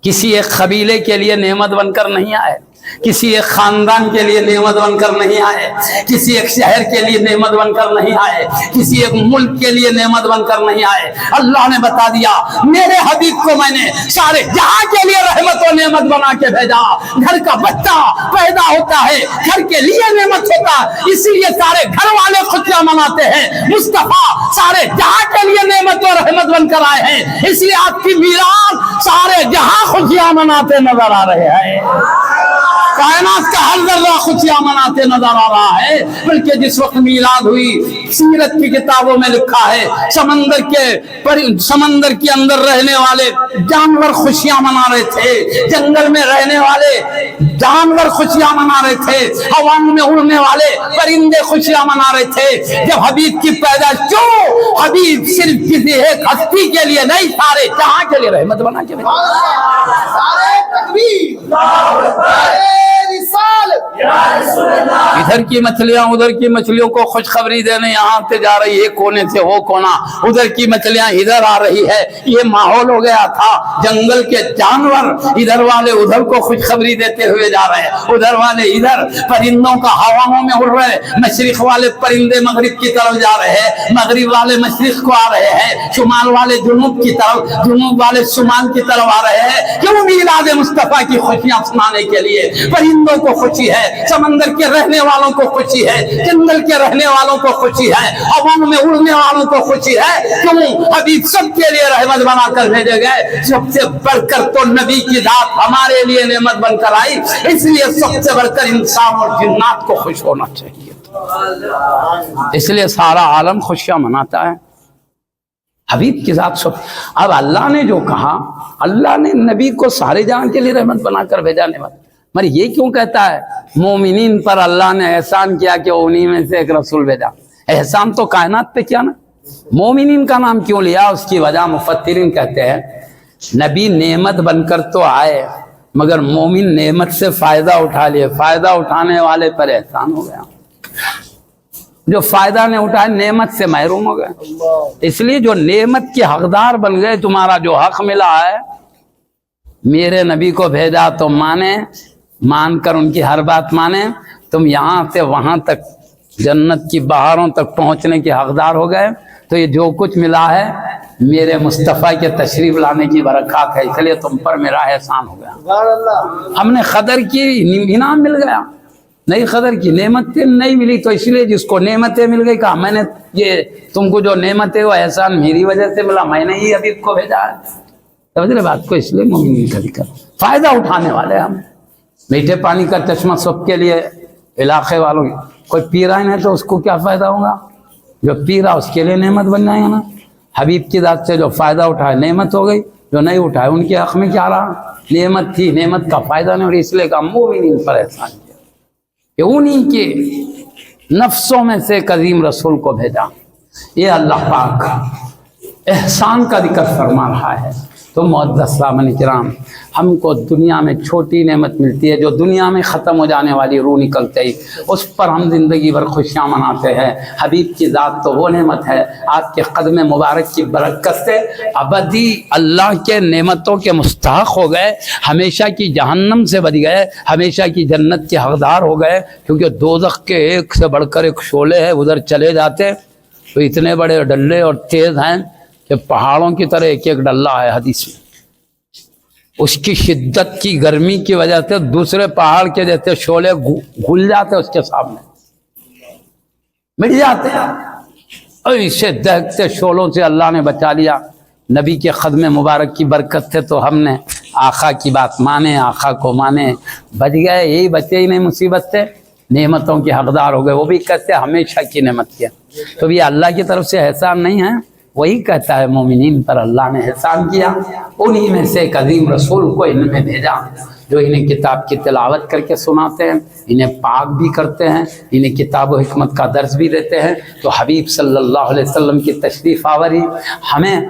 کسی ایک قبیلے کے لیے نعمت بن کر نہیں آئے، کسی ایک خاندان کے لیے نعمت بن کر نہیں آئے، کسی ایک شہر کے لیے نعمت بن کر نہیں آئے، کسی ایک ملک کے لیے نعمت بن کر نہیں آئے۔ اللہ نے بتا دیا میرے حبیب کو میں نے سارے جہاں کے لیے رحمت و نعمت بنا کے بھیجا۔ گھر کا بچہ پیدا ہوتا ہے گھر کے لیے نعمت ہوتا ہے، اسی لیے سارے گھر والے خوشیاں مناتے ہیں۔ مصطفیٰ سارے جہاں کے لیے نعمت و رحمت بن کر آئے ہیں، اس لیے آپ کی میلاد سارے جہاں خوشیاں مناتے نظر آ رہے ہیں۔ کائنات کا ہر ذرہ خوشیاں مناتے نظر آ رہا ہے۔ بلکہ جس وقت میلاد ہوئی سیرت کی کتابوں میں لکھا ہے سمندر کے اندر رہنے والے جانور خوشیاں منا رہے تھے، جنگل میں رہنے والے جانور خوشیاں منا رہے تھے، ہواؤں میں اڑنے والے پرندے خوشیاں منا رہے تھے۔ جب حبیب کی پیدائش، کیوں؟ حبیب صرف کسی ایک ہستی کے لیے نہیں، سارے جہاں کے لیے رحمت بنا کے ادھر کی مچھلیاں ادھر کی مچھلیوں کو خوشخبری دینے یہاں سے جا رہی ہے، کونے سے وہ کونا، ادھر کی مچھلیاں ادھر آ رہی ہے۔ یہ ماحول ہو گیا تھا، جنگل کے جانور ادھر والے ادھر کو خوشخبری دیتے ہوئے جا رہے ہیں، ادھر والے ادھر، پرندوں کا ہواؤں میں اڑ رہے، مشرق والے پرندے مغرب کی طرف جا رہے ہیں، مغرب والے مشرق کو آ رہے ہیں، شمال والے جنوب کی طرف، جنوب والے شمال کی طرف آ رہے ہیں۔ کیوں؟ میلاد مصطفیٰ کی خوشیاں سنانے کے لیے۔ پرندوں کو خوشی ہے، سمندر کے رہنے والوں کو خوشی ہے، جنگل کے رہنے والوں کو خوشی ہے، ہواؤں میں اڑنے والوں کو خوشی ہے۔ کیوں؟ حبیب سب کے لیے رحمت بنا کر بھیجے گئے۔ سب سے بڑھ کر تو نبی کی ذات ہمارے لیے نعمت بن کر آئی، اس لیے سب سے بڑھ کر انسان اور جنات کو خوش ہونا چاہیے، اس لیے سارا عالم خوشیاں مناتا ہے۔ حبیب کی ذات سب۔ اب اللہ نے جو کہا، اللہ نے نبی کو سارے جہاں کے لیے رحمت بنا کر بھیجا نعمت، مگر یہ کیوں کہتا ہے مومنین پر اللہ نے احسان کیا کہ انہی میں سے ایک رسول بھیجا؟ احسان تو کائنات پہ کیا نا، مومنین کا نام کیوں لیا؟ اس کی وجہ مفسرین کہتے ہیں نبی نعمت بن کر تو آئے، مگر مومن نعمت سے فائدہ اٹھا لیے، فائدہ اٹھانے والے پر احسان ہو گیا، جو فائدہ نے اٹھایا نعمت سے محروم ہو گئے۔ اس لیے جو نعمت کے حقدار بن گئے، تمہارا جو حق ملا ہے، میرے نبی کو بھیجا تو مانے، مان کر ان کی ہر بات مانے، تم یہاں سے وہاں تک جنت کی بہاروں تک پہنچنے کے حقدار ہو گئے۔ تو یہ جو کچھ ملا ہے میرے مصطفیٰ کے تشریف لانے کی برکات ہے، اس لیے تم پر میرا احسان ہو گیا۔ ہم نے قدر کی، انعام مل گیا، نہیں قدر کی نعمتیں نہیں ملی، تو اس لیے جس کو نعمتیں مل گئی کہا میں نے یہ تم کو جو نعمتیں وہ احسان میری وجہ سے ملا، میں نے ہی حبیب کو بھیجا ہے۔ سمجھ رہے بات کو؟ اس لیے مومنین کا ذکر، فائدہ اٹھانے والے ہم۔ میٹھے پانی کا چشمہ سب کے لیے، علاقے والوں کوئی پی رہا نہیں تو اس کو کیا فائدہ ہوگا؟ جو پی رہا اس کے لیے نعمت بن جائے گا نا۔ حبیب کی ذات سے جو فائدہ اٹھائے نعمت ہو گئی، جو نہیں اٹھائے ان کے حق میں کیا رہا؟ نعمت تھی، نعمت کا فائدہ نہیں، اور اس لیے کہا مومنین پر احسان کیا کہ انہی کے نفسوں میں سے ایک عظیم رسول کو بھیجا۔ یہ اللہ پاک احسان کا ذکر فرما رہا ہے۔ تو معزز سامعین کرام، ہم کو دنیا میں چھوٹی نعمت ملتی ہے جو دنیا میں ختم ہو جانے والی روح نکلتے ہی اس پر ہم زندگی بھر خوشیاں مناتے ہیں۔ حبیب کی ذات تو وہ نعمت ہے، آپ کے قدم مبارک کی برکت سے ابدی اللہ کے نعمتوں کے مستحق ہو گئے، ہمیشہ کی جہنم سے بچ گئے، ہمیشہ کی جنت کے حقدار ہو گئے، کیونکہ دوزخ کے ایک سے بڑھ کر ایک شعلے ہے، ادھر چلے جاتے تو اتنے بڑے ڈلے اور تیز ہیں کہ پہاڑوں کی طرح ایک ایک ڈلہ ہے حدیث میں۔ اس کی شدت کی گرمی کی وجہ سے دوسرے پہاڑ کے جیسے شعلے گھل جاتے اس کے سامنے، مٹ جاتے ہیں۔ ایسے دہتے شعلوں سے اللہ نے بچا لیا نبی کے قدم مبارک کی برکت سے، تو ہم نے آقا کی بات مانے، آقا کو مانے، بچ گئے۔ یہی بچے ہی نہیں مصیبت سے، نعمتوں کے حقدار ہو گئے، وہ بھی کہتے ہیں ہمیشہ کی نعمت کیا۔ تو یہ اللہ کی طرف سے احسان نہیں ہے، وہی کہتا ہے مومنین پر اللہ نے احسان کیا، انہی میں سے ایک عظیم رسول کو ان میں بھیجا جو انہیں کتاب کی تلاوت کر کے سناتے ہیں، انہیں پاک بھی کرتے ہیں، انہیں کتاب و حکمت کا درس بھی دیتے ہیں۔ تو حبیب صلی اللہ علیہ وسلم کی تشریف آوری ہمیں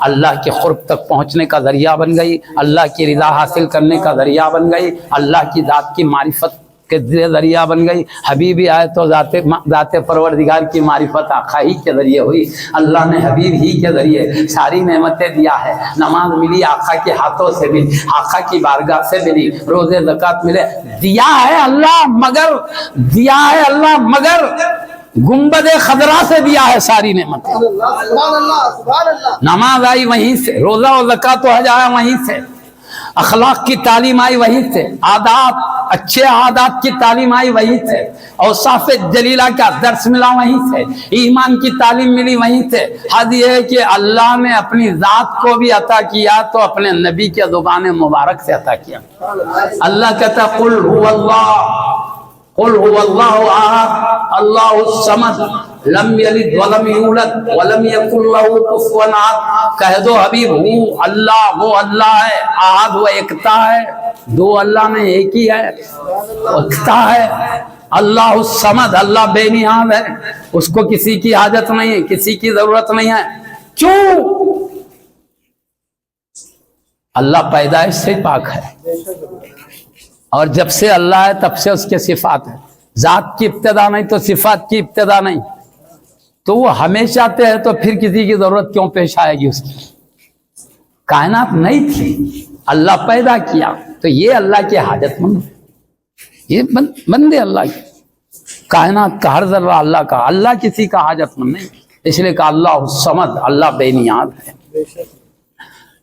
اللہ کے قرب تک پہنچنے کا ذریعہ بن گئی، اللہ کی رضا حاصل کرنے کا ذریعہ بن گئی، اللہ کی ذات کی معرفت کے ذریعہ بن گئی۔ حبیبی آئے تو ذات پروردگار کی معرفت آقا ہی کے ذریعے ہوئی، اللہ نے حبیب ہی کے ذریعے ساری نعمتیں دیا ہے۔ نماز ملی آقا کے ہاتھوں سے ملی، آقا کی بارگاہ سے ملی، روزے زکوٰۃ ملے، دیا ہے اللہ مگر گنبد خضرا سے دیا ہے ساری نعمتیں۔ نماز آئی وہیں سے، روزہ و زکوٰۃ و حج آیا وہیں سے، اخلاق کی تعلیم آئی وہیں سے، عادات اچھے عادات کی تعلیم آئی وہیں سے، اوصاف جلیلہ کا درس ملا وہیں سے، ایمان کی تعلیم ملی وہیں سے۔ حد یہ ہے کہ اللہ نے اپنی ذات کو بھی عطا کیا تو اپنے نبی کے زبان مبارک سے عطا کیا۔ اللہ کہتا ہے قل هو اللہ احد اللہ الصمد لم یلد ولم یولد ولم یکن لہ کفوا احد۔ کہہ دو حبیب ہو اللہ، وہ اللہ ہے، احد وہ ایکتا ہے، دو اللہ میں ایک ہی ہے، ایکتا ہے۔ اللہ الصمد اللہ بے نیاز ہے، اس کو کسی کی حاجت نہیں ہے، کسی کی ضرورت نہیں ہے۔ کیوں؟ اللہ پیدائش سے پاک ہے، اور جب سے اللہ ہے تب سے اس کے صفات ہیں، ذات کی ابتدا نہیں تو صفات کی ابتدا نہیں، تو وہ ہمیشہ تے ہے، تو پھر کسی کی ضرورت کیوں پیش آئے گی؟ اس کی کائنات نہیں تھی، اللہ پیدا کیا، تو یہ اللہ کے حاجت مند، یہ بندے اللہ کی، کائنات کا ہر ذرہ اللہ کا، اللہ کسی کا حاجت مند نہیں، اس لیے کہ اللہ الصمد اللہ بے نیاز ہے۔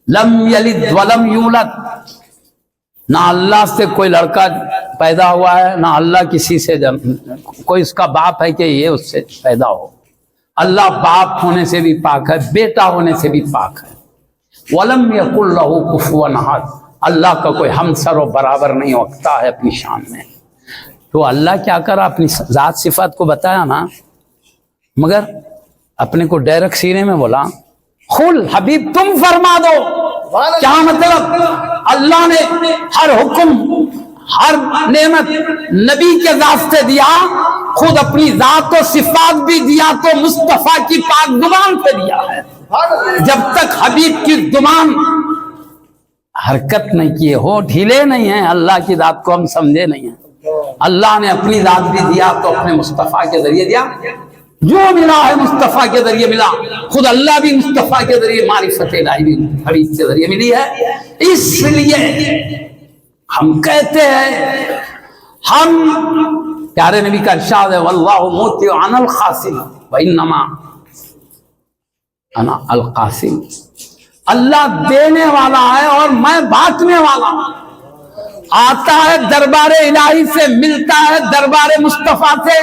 لم یلد ولم یولد، نہ اللہ سے کوئی لڑکا پیدا ہوا ہے، نہ اللہ کسی سے کوئی اس کا باپ ہے کہ یہ اس سے پیدا ہو۔ اللہ باپ ہونے سے بھی پاک ہے، بیٹا ہونے سے بھی پاک ہے۔ وَلَمْ يَكُنْ لَهُ كُفُوًا أَحَدٌ، اللہ کا کوئی ہمسر و برابر نہیں وقتا ہے اپنی شان میں۔ تو اللہ کیا کرا، اپنی ذات صفات کو بتایا نا، مگر اپنے کو ڈائریکٹ سینے میں بولا خل حبیب تم فرما دو۔ کیا مطلب؟ اللہ نے ہر حکم ہر نعمت نبی کے ذات سے دیا، خود اپنی ذات و صفات بھی دیا تو مصطفیٰ کی پاک زبان سے دیا ہے۔ جب تک حبیب کی زبان حرکت نہیں کیے ہو، ڈھیلے نہیں ہیں، اللہ کی ذات کو ہم سمجھے نہیں ہیں۔ اللہ نے اپنی ذات بھی دیا تو اپنے مصطفیٰ کے ذریعے دیا، جو ملا ہے مصطفیٰ کے ذریعے ملا، خود اللہ بھی مصطفیٰ کے ذریعے معرفت الہی بھی حبیب کے ذریعے ملی ہے۔ اس لیے ہم کہتے ہیں، ہم پیارے نبی کا ارشاد ہے واللہ موتی عن القاسم وانما انا القاسم، اللہ دینے والا ہے اور میں بانٹنے والا ہوں۔ آتا ہے دربار الہی سے، ملتا ہے دربار مصطفیٰ سے۔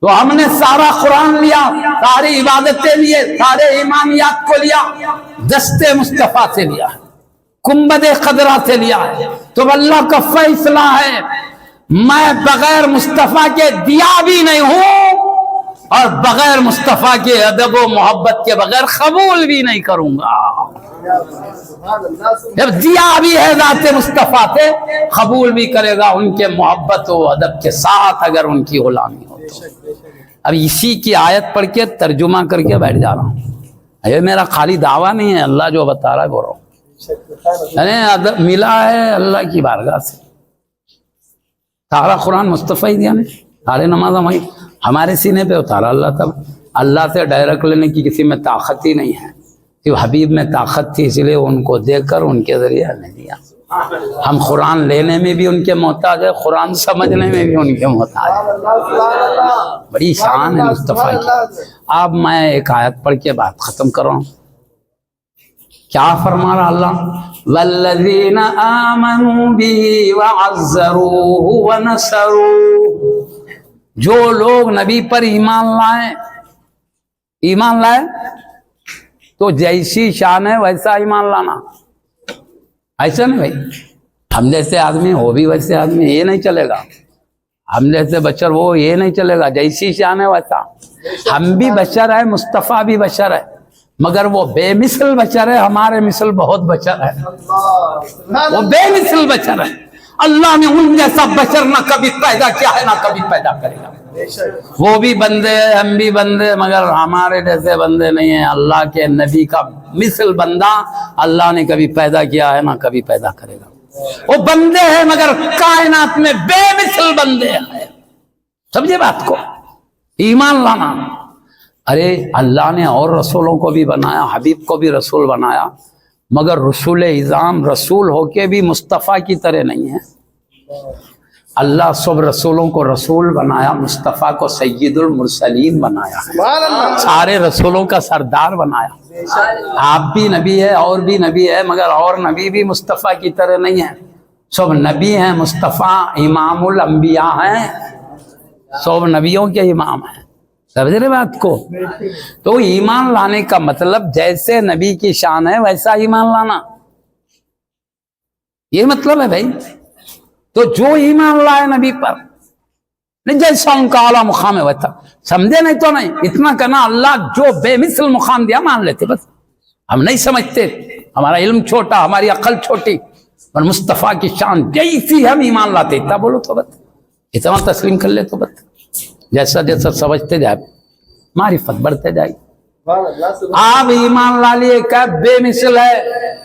تو ہم نے سارا قرآن لیا، ساری عبادتیں لیے، سارے ایمانیات کو لیا، دست مصطفیٰ سے لیا، گنبد خضرا سے لیا ہے۔ تو اللہ کا فیصلہ ہے میں بغیر مصطفیٰ کے دیا بھی نہیں ہوں، اور بغیر مصطفیٰ کے ادب و محبت کے بغیر قبول بھی نہیں کروں گا۔ جب دیا بھی ہے ذات مصطفیٰ سے، قبول بھی کرے گا ان کے محبت و ادب کے ساتھ، اگر ان کی غلامی ہو تو۔ اب اسی کی آیت پڑھ کے ترجمہ کر کے بیٹھ جا رہا ہوں۔ یہ میرا خالی دعویٰ نہیں ہے، اللہ جو بتا رہا ہے بول رہا ہوں، ملا ہے اللہ کی بارگاہ سے، سارا قرآن مصطفیٰ ہی دیا نے، سارے نماز ہمارے سینے پہ اتارا اللہ تعالیٰ۔ اللہ سے ڈائریکٹ لینے کی کسی میں طاقت ہی نہیں ہے، کہ حبیب میں طاقت تھی اس لیے ان کو دے کر ان کے ذریعے ہمیں دیا۔ ہم قرآن لینے میں بھی ان کے محتاج ہے، قرآن سمجھنے میں بھی ان کے محتاج ہے، بڑی شان ہے مصطفیٰ کی۔ اب میں ایک آیت پڑھ کے بات ختم کر رہا ہوں، کیا فرما رہا اللہ؟ والذین آمنوا به وعزروه ونصروه، جو لوگ نبی پر ایمان لائے تو جیسی شان ہے ویسا ایمان لانا، ایسا نہیں بھائی ہم جیسے آدمی ہو بھی ویسے آدمی، یہ نہیں چلے گا، ہم جیسے بشر وہ یہ نہیں چلے گا، جیسی شان ہے ویسا۔ ہم بھی بشر ہے، مصطفیٰ بھی بشر ہے، مگر وہ بے مثل بشر ہے، ہمارے مثل بہت بشر ہے، وہ بے مثل بشر ہے۔ اللہ نے ان جیسا بشر نہ کبھی پیدا کیا ہے نہ کبھی پیدا کرے گا۔ وہ بھی بندے ہیں، ہم بھی بندے، مگر ہمارے جیسے بندے نہیں ہیں۔ اللہ کے نبی کا مثل بندہ اللہ نے کبھی پیدا کیا ہے نہ کبھی پیدا کرے گا۔ وہ بندے ہیں مگر کائنات میں بے مثل بندے ہیں، سمجھے بات کو؟ ایمان لانا، ارے اللہ نے اور رسولوں کو بھی بنایا، حبیب کو بھی رسول بنایا، مگر رسول اعظم رسول ہو کے بھی مصطفیٰ کی طرح نہیں ہے۔ اللہ سب رسولوں کو رسول بنایا، مصطفیٰ کو سید المرسلین بنایا، سارے رسولوں کا سردار بنایا۔ آپ بھی نبی ہے اور بھی نبی ہے، مگر اور نبی بھی مصطفیٰ کی طرح نہیں ہے، سب نبی ہیں، مصطفیٰ امام الانبیاء ہیں، سب نبیوں کے امام ہیں، سمجھ رہے بات کو؟ تو ایمان لانے کا مطلب جیسے نبی کی شان ہے ویسا ایمان لانا، یہ مطلب ہے بھائی۔ تو جو ایمان لائے نبی پر، نہیں جیسا ان کا اعلیٰ مقام ہے ویسا، سمجھے نہیں تو نہیں، اتنا کہنا اللہ جو بے مثل مقام دیا مان لیتے، بس ہم نہیں سمجھتے، ہمارا علم چھوٹا، ہماری عقل چھوٹی، اور مصطفیٰ کی شان جیسی ہم ایمان لاتے، اتنا بولو تو بس، اتنا تسلیم کر لے تو بس، جیسا جیسا سمجھتے جائے معرفت بڑھتے جائے۔ آپ ایمان لا لیے کہ بے مثل ہے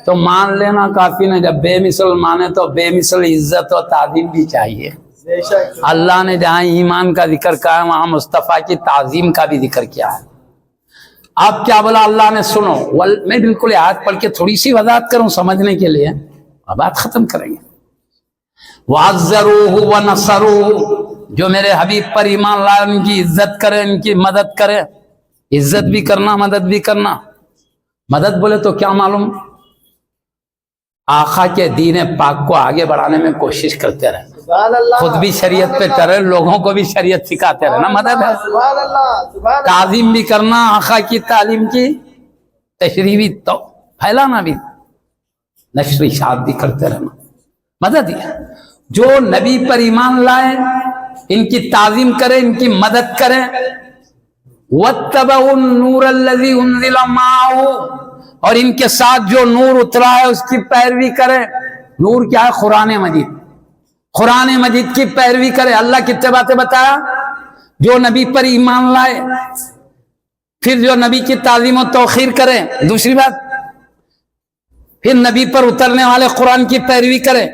تو مان لینا کافی نہیں، جب بے مثل مانے تو بے مثل عزت و تعظیم بھی چاہیے۔ اللہ نے جہاں ایمان کا ذکر کیا ہے وہاں مصطفیٰ کی تعظیم کا بھی ذکر کیا ہے۔ اب کیا بولا اللہ نے؟ سنو، میں بالکل آیت پڑھ کے تھوڑی سی وضاحت کروں سمجھنے کے لیے، اب بات ختم کریں گے۔ وَعَزَّرُوهُ وَنَصَرُوهُ، جو میرے حبیب پر ایمان لائے ان کی عزت کرے، ان کی مدد کرے، عزت بھی کرنا مدد بھی کرنا۔ مدد بولے تو کیا معلوم؟ آقا کے دین پاک کو آگے بڑھانے میں کوشش کرتے رہے، خود بھی شریعت پہ چلے، لوگوں کو بھی شریعت سکھاتے رہنا مدد ہے۔ تعظیم بھی کرنا، آقا کی تعلیم کی تشریح بھی تو پھیلانا بھی، نشر اشاعت بھی کرتے رہنا، مدد ہے۔ جو نبی پر ایمان لائے، ان کی تعظیم کرے، ان کی مدد کرے، وَاتَّبَعُوا النُّورَ الَّذِي أُنزِلَ مَعَهُ، اور ان کے ساتھ جو نور اترا ہے اس کی پیروی کرے۔ نور کیا ہے؟ قرآن مجید، قرآن مجید کی پیروی کرے۔ اللہ کتنے باتیں بتایا؟ جو نبی پر ایمان لائے، پھر جو نبی کی تعظیم و توقیر کرے، دوسری بات پھر نبی پر اترنے والے قرآن کی پیروی کرے۔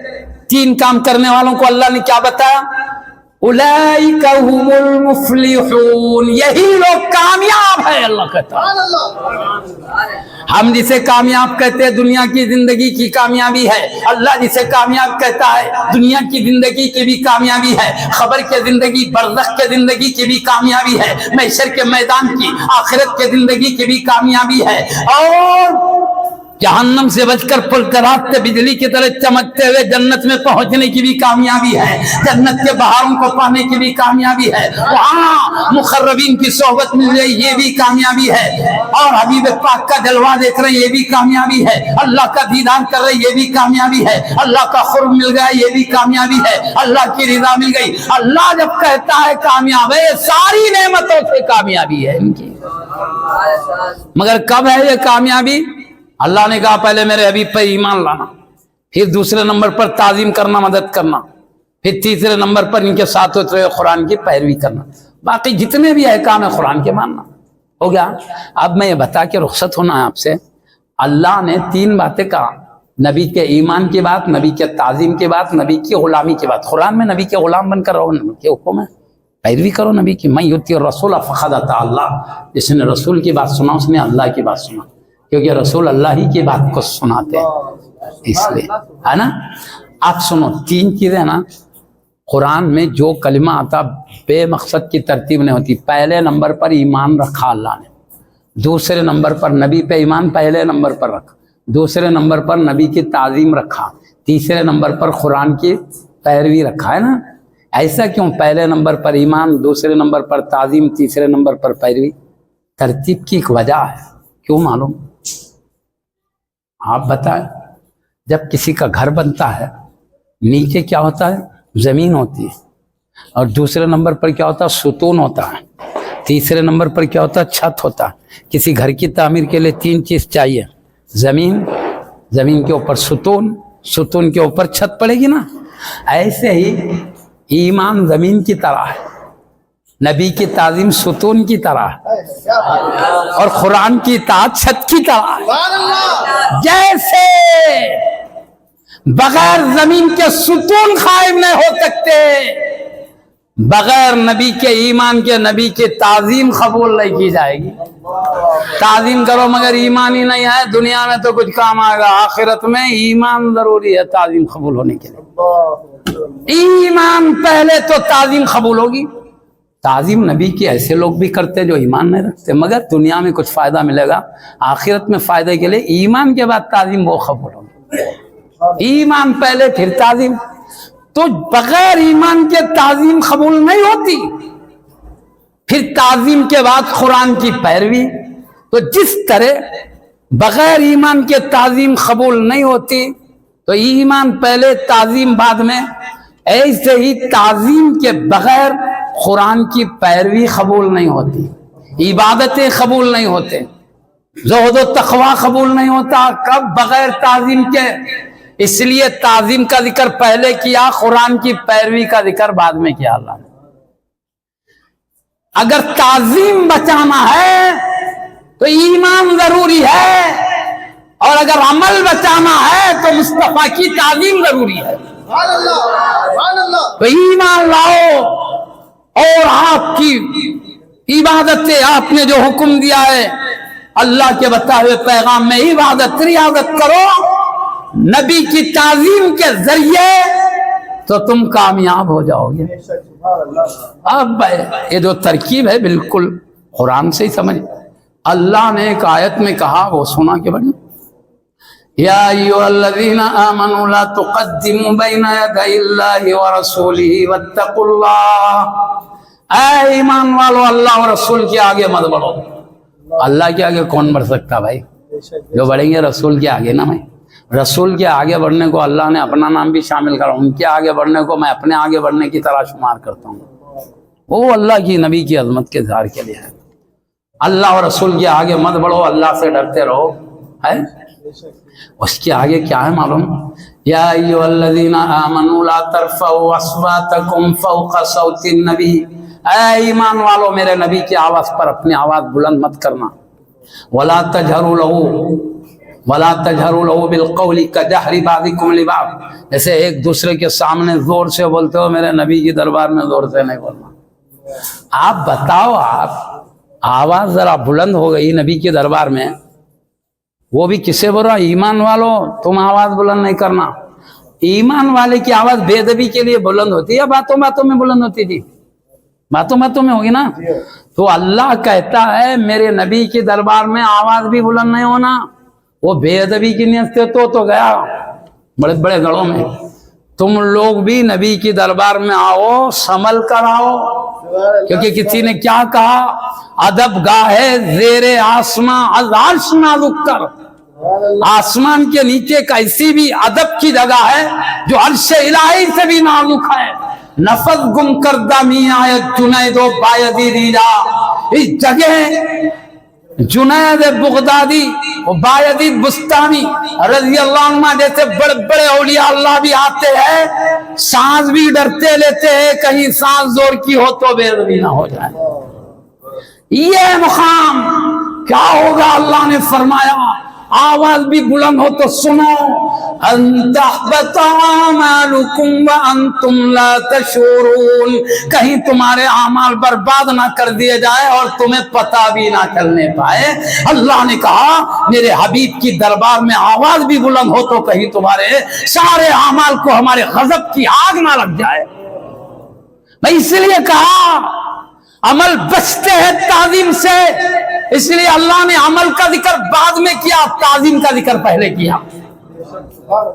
تین کام کرنے والوں کو اللہ نے کیا بتایا؟ اولئک هم المفلحون، یہی لوگ کامیاب ہے، اللہ کہتا ہے۔ ہم جسے کامیاب کہتے ہیں دنیا کی زندگی کی کامیابی ہے، اللہ جسے کامیاب کہتا ہے دنیا کی زندگی کی بھی کامیابی ہے، خبر کے زندگی، برزخ کے زندگی کی بھی کامیابی ہے، محشر کے میدان کی، آخرت کے زندگی کی بھی کامیابی ہے، اور جہنم سے بچ کر پلکرات بجلی کی طرح چمکتے ہوئے جنت میں پہنچنے کی بھی کامیابی ہے، جنت کے بہاروں کو پانے کی بھی کامیابی ہے، وہاں مقربین کی صحبت مل رہی یہ بھی کامیابی ہے، اور حبیب پاک کا جلوہ دیکھ رہے یہ بھی کامیابی ہے، اللہ کا دیدار کر رہے یہ بھی کامیابی ہے، اللہ کا قرب مل گیا یہ بھی کامیابی ہے، اللہ کی رضا مل گئی۔ اللہ جب کہتا ہے کامیاب ہے، ساری نعمتوں سے کامیابی ہے ان کی، مگر کب ہے یہ کامیابی؟ اللہ نے کہا پہلے میرے حبیب پہ ایمان لانا، پھر دوسرے نمبر پر تعظیم کرنا، مدد کرنا، پھر تیسرے نمبر پر ان کے ساتھ اترے قرآن کی پیروی کرنا، باقی جتنے بھی احکام ہیں قرآن کے ماننا، ہو گیا. اب میں یہ بتا کے رخصت ہونا ہے آپ سے. اللہ نے 3 باتیں کہا, نبی کے ایمان کی بات, نبی کے تعظیم کی بات, نبی کی غلامی کی بات. قرآن میں نبی کے غلام بن کر رہو, نبی کے حکم ہے, پیروی کرو نبی کی. من یطیع الرسول فقد اطاع اللہ, جس نے رسول کی بات سنا اس نے اللہ کی بات سنا, کیونکہ رسول اللہ ہی کی بات کو سناتے ہیں, اس لیے ہے نا. آپ سنو 3 چیزیں نا قرآن میں جو کلمہ آتا بے مقصد کی ترتیب نہیں ہوتی. پہلے نمبر پر ایمان رکھا اللہ نے, دوسرے نمبر پر نبی پہ ایمان پہلے نمبر پر رکھا, دوسرے نمبر پر نبی کی تعظیم رکھا, تیسرے نمبر پر قرآن کی پیروی رکھا ہے نا. ایسا کیوں؟ پہلے نمبر پر ایمان, دوسرے نمبر پر تعظیم, تیسرے نمبر پر پیروی. ترتیب کی ایک وجہ ہے, کیوں معلوم؟ آپ بتائیں. جب کسی کا گھر بنتا ہے نیچے کیا ہوتا ہے؟ زمین ہوتی ہے, اور دوسرے نمبر پر کیا ہوتا ہے؟ ستون ہوتا ہے, تیسرے نمبر پر کیا ہوتا ہے؟ چھت ہوتا ہے. کسی گھر کی تعمیر کے لیے 3 چیز چاہیے, زمین, زمین کے اوپر ستون, ستون کے اوپر چھت پڑے گی نا. ایسے ہی ایمان زمین کی طرح ہے, نبی کی تعظیم ستون کی طرح ہے, اور قرآن کی اطاعت چھت کی طرح ہے. جیسے بغیر زمین کے ستون قائم نہیں ہو سکتے, بغیر نبی کے ایمان کے نبی کی تعظیم قبول نہیں کی جائے گی. تعظیم کرو مگر ایمان ہی نہیں ہے, دنیا میں تو کچھ کام آئے گا, آخرت میں ایمان ضروری ہے تعظیم قبول ہونے کے لیے. ایمان پہلے تو تعظیم قبول ہوگی. تعظیم نبی کی ایسے لوگ بھی کرتے جو ایمان نہیں رکھتے, مگر دنیا میں کچھ فائدہ ملے گا, آخرت میں فائدے کے لیے ایمان کے بعد تعظیم وہ قبول ہوگی. ایمان پہلے پھر تعظیم. تو بغیر ایمان کے تعظیم قبول نہیں ہوتی. پھر تعظیم کے بعد قرآن کی پیروی. تو جس طرح بغیر ایمان کے تعظیم قبول نہیں ہوتی تو ایمان پہلے تعظیم بعد میں, ایسے ہی تعظیم کے بغیر قرآن کی پیروی قبول نہیں ہوتی, عبادتیں قبول نہیں ہوتے, زہد و تقوی قبول نہیں ہوتا. کب؟ بغیر تعظیم کے. اس لیے تعظیم کا ذکر پہلے کیا, قرآن کی پیروی کا ذکر بعد میں کیا اللہ نے. اگر تعظیم بچانا ہے تو ایمان ضروری ہے, اور اگر عمل بچانا ہے تو مصطفیٰ کی تعظیم ضروری ہے. تو ایمان لاؤ, اور آپ کی عبادتیں آپ نے جو حکم دیا ہے اللہ کے بتائے ہوئے پیغام میں, عبادت ریاضت کرو نبی کی تعظیم کے ذریعے, تو تم کامیاب ہو جاؤ گے. اب یہ جو ترکیب ہے بالکل قرآن سے ہی سمجھ. اللہ نے ایک آیت میں کہا, وہ سنا کے بڑی, یا ایھا الذین آمنوا لا تقدموا بین یدی اللہ ورسولہ واتقوا اللہ. اے ایمان والو, اللہ اور رسول کے آگے مت بڑھو. اللہ کے آگے کون بڑھ سکتا بھائی؟ جو بڑھیں گے رسول کے آگے نا. میں رسول کے آگے بڑھنے کو اللہ نے اپنا نام بھی شامل کرا, ان کے آگے بڑھنے کو میں اپنے آگے بڑھنے کی طرح شمار کرتا ہوں. وہ اللہ کی نبی کی عظمت کے اظہار کے لیے ہے. اللہ اور رسول کے آگے مت بڑھو, اللہ سے ڈرتے رہو. ہے اس کے آگے کیا ہے معلوم؟ یا ایھا الذین آمنوا لا ترفعوا اصواتکم فوق صوت النبی. اے ایمان والو, میرے نبی کی آواز پر اپنی آواز بلند مت کرنا. ولا تجہروا لہ بالقول کجہر بعضکم لبعض. جیسے ایک دوسرے کے سامنے زور سے بولتے ہو, میرے نبی کی دربار میں زور سے نہیں بولنا. آپ بتاؤ, آپ آواز ذرا بلند ہو گئی نبی کے دربار میں, وہ بھی کسے بول رہا؟ ایمان والو, تم آواز بلند نہیں کرنا. ایمان والے کی آواز بے ادبی کے لیے بلند ہوتی ہے, باتوں باتوں میں بلند ہوتی تھی, باتوں باتوں میں ہوگی نا. تو اللہ کہتا ہے میرے نبی کے دربار میں آواز بھی بلند نہیں ہونا. وہ بے ادبی کی نیت سے تو گیا بڑے بڑے گڑھوں میں. تم لوگ بھی نبی کی دربار میں آؤ, سنبھل کر آؤ, کیونکہ کسی نے کیا کہا, ادب گاہے زیر آسماں از عرش نازک کر. آسمان کے نیچے کا ایسی بھی ادب کی جگہ ہے جو عرش الہی سے بھی نازک ہے. نفس گم کردہ می آیت جنید و بایدی دیجا. اس جگہ جنید بغدادی و بایدی بستانی رضی اللہ عنہ جیسے بڑے بڑے اولیاء اللہ بھی آتے ہیں, سانس بھی ڈرتے لیتے ہیں کہیں سانس زور کی ہو تو بے ادبی نہ ہو جائے. یہ مقام کیا ہوگا؟ اللہ نے فرمایا آواز بھی بلند ہو تو سنو، ان تحبط اعمالکم وانتم لا تشعرون، کہیں تمہارے اعمال برباد نہ کر دیے جائے اور تمہیں پتہ بھی نہ چلنے پائے۔ اللہ نے کہا میرے حبیب کی دربار میں آواز بھی بلند ہو تو کہیں تمہارے سارے اعمال کو ہمارے غضب کی آگ نہ لگ جائے۔ میں اس لیے کہا عمل بچتے ہیں تعظیم سے، اس لیے اللہ نے عمل کا ذکر بعد میں کیا، تعظیم کا ذکر پہلے کیا۔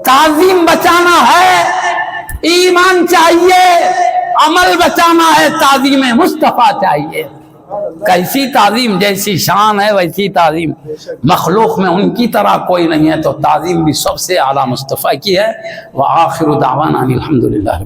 تعظیم بچانا ہے، ایمان چاہیے، عمل بچانا ہے، تعظیم مصطفیٰ چاہیے۔ کیسی تعظیم؟ جیسی شان ہے ویسی تعظیم، مخلوق میں ان کی طرح کوئی نہیں ہے، تو تعظیم بھی سب سے اعلیٰ مصطفیٰ کی ہے۔ وآخر دعوانا الحمدللہ۔